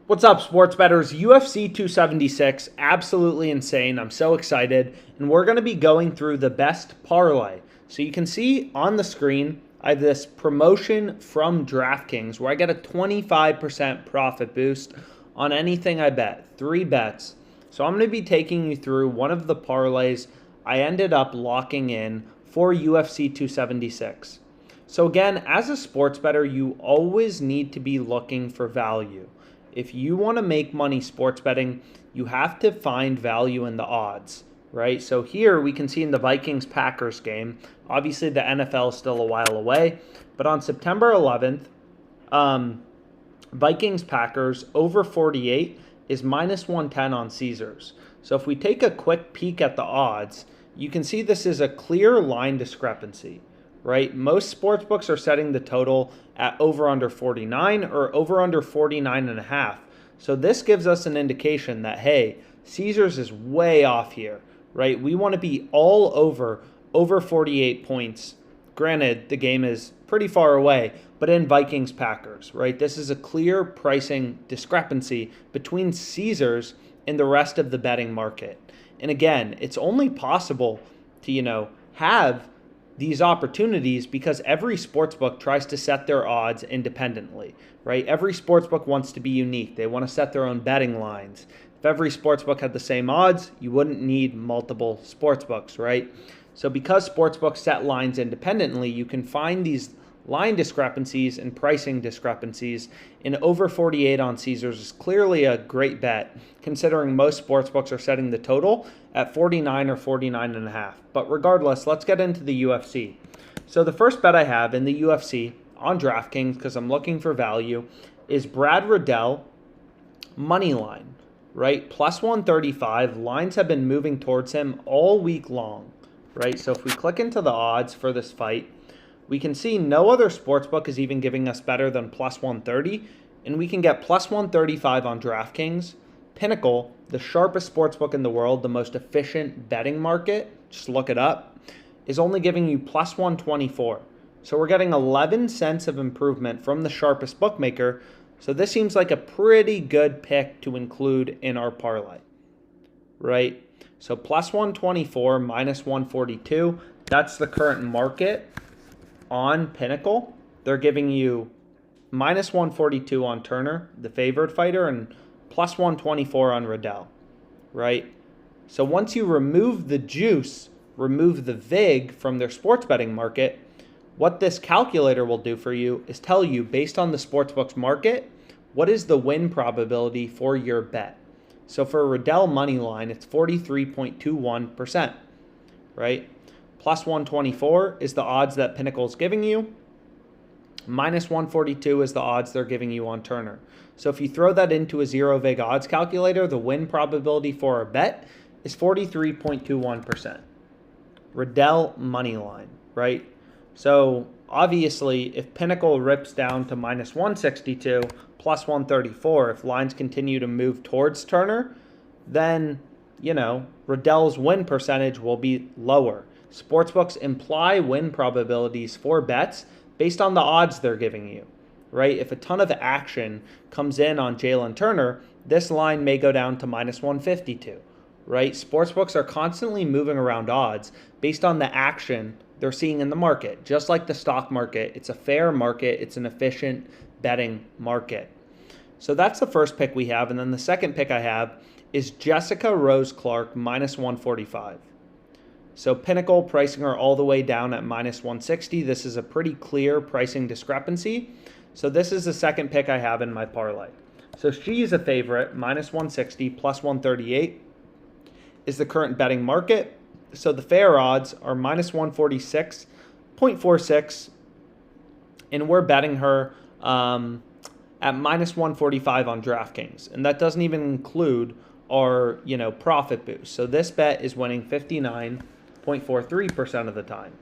What's up, sports bettors? UFC 276, absolutely insane. I'm so excited. And we're going to be going through the best parlay. So you can see on the screen, I have this promotion from DraftKings where I get a 25% profit boost on anything I bet, 3 bets. So I'm going to be taking you through one of the parlays I ended up locking in for UFC 276. So again, as a sports bettor, you always need to be looking for value. If you want to make money sports betting, you have to find value in the odds, right? So here we can see in the Vikings-Packers game, obviously the NFL is still a while away, but on September 11th, Vikings-Packers over 48 is minus 110 on Caesars. So if we take a quick peek at the odds, you can see this is a clear line discrepancy, right? Most sportsbooks are setting the total at over under 49 or over under 49.5. So this gives us an indication that, hey, Caesars is way off here, right? We want to be all over 48 points. Granted, the game is pretty far away, but in Vikings-Packers, right? This is a clear pricing discrepancy between Caesars and the rest of the betting market. And again, it's only possible to, have these opportunities because every sportsbook tries to set their odds independently, right? Every sportsbook wants to be unique. They want to set their own betting lines. If every sportsbook had the same odds, you wouldn't need multiple sportsbooks, right? So because sportsbooks set lines independently, you can find these line discrepancies and pricing discrepancies. In over 48 on Caesars is clearly a great bet, considering most sportsbooks are setting the total at 49 or 49.5. But regardless, let's get into the UFC. So the first bet I have in the UFC on DraftKings, because I'm looking for value, is Brad Riddell money line, right? Plus 135. Lines have been moving towards him all week long, right? So if we click into the odds for this fight, we can see no other sportsbook is even giving us better than plus 130, and we can get plus 135 on DraftKings. Pinnacle, the sharpest sportsbook in the world, the most efficient betting market, just look it up, is only giving you plus 124. So we're getting 11 cents of improvement from the sharpest bookmaker. So this seems like a pretty good pick to include in our parlay, right? So plus 124, minus 142, that's the current market. On Pinnacle, they're giving you minus 142 on Turner, the favored fighter, and plus 124 on Riddell, right? So once you remove the juice, remove the VIG from their sports betting market, what this calculator will do for you is tell you, based on the sportsbook's market, what is the win probability for your bet. So for Riddell money line, it's 43.21%, right? Plus 124 is the odds that Pinnacle is giving you. Minus 142 is the odds they're giving you on Turner. So if you throw that into a zero VIG odds calculator, the win probability for a bet is 43.21%. Riddell money line, right? So obviously, if Pinnacle rips down to minus 162, plus 134, if lines continue to move towards Turner, then, Riddell's win percentage will be lower. Sportsbooks imply win probabilities for bets based on the odds they're giving you, right? If a ton of action comes in on Jalen Turner, this line may go down to minus 152, right? Sportsbooks are constantly moving around odds based on the action they're seeing in the market. Just like the stock market, it's a fair market. It's an efficient betting market. So that's the first pick we have. And then the second pick I have is Jessica Rose Clark minus 145. So Pinnacle pricing her all the way down at minus 160. This is a pretty clear pricing discrepancy. So this is the second pick I have in my parlay. So she is a favorite, minus 160, plus 138 is the current betting market. So the fair odds are minus 146.46, and we're betting her at minus 145 on DraftKings. And that doesn't even include our, profit boost. So this bet is winning 59.43% of the time.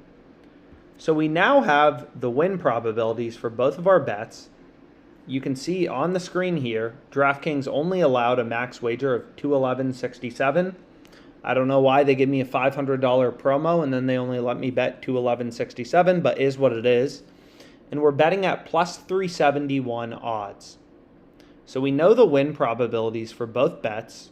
So we now have the win probabilities for both of our bets. You can see on the screen here, DraftKings only allowed a max wager of $211.67. I don't know why they give me a $500 promo and then they only let me bet $211.67, but is what it is. And we're betting at plus 371 odds. So we know the win probabilities for both bets,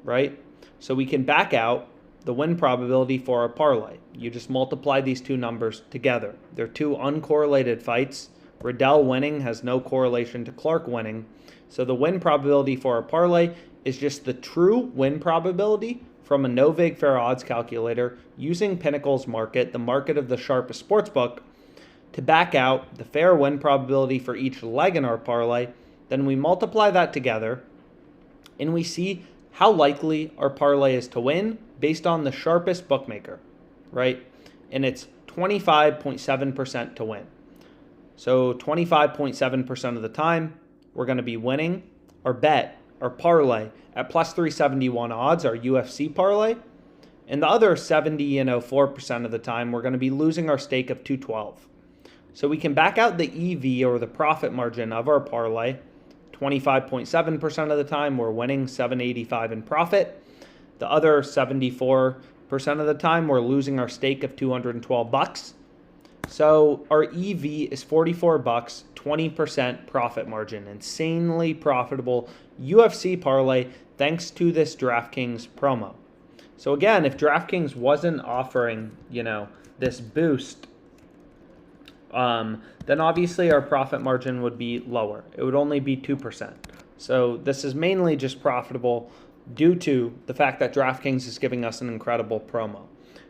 right? So we can back out the win probability for a parlay. You just multiply these two numbers together. They're two uncorrelated fights. Riddell winning has no correlation to Clark winning. So the win probability for a parlay is just the true win probability from a no vig fair odds calculator using Pinnacle's market, the market of the sharpest sportsbook, to back out the fair win probability for each leg in our parlay. Then we multiply that together and we see how likely our parlay is to win based on the sharpest bookmaker, right? And it's 25.7% to win. So 25.7% of the time, we're going to be winning our bet, our parlay, at plus 371 odds, our UFC parlay. And the other 4% of the time, we're going to be losing our stake of 212. So we can back out the EV, or the profit margin, of our parlay. 25.7% of the time, we're winning 785 in profit. The other 74% of the time, we're losing our stake of $212. So our EV is $44, 20% profit margin. Insanely profitable UFC parlay thanks to this DraftKings promo. So again, if DraftKings wasn't offering, this boost, then obviously our profit margin would be lower. It would only be 2%. So this is mainly just profitable due to the fact that DraftKings is giving us an incredible promo.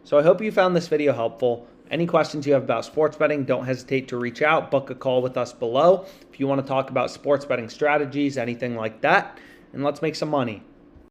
So I hope you found this video helpful. Any questions you have about sports betting, don't hesitate to reach out, book a call with us below if you want to talk about sports betting strategies, anything like that, and let's make some money.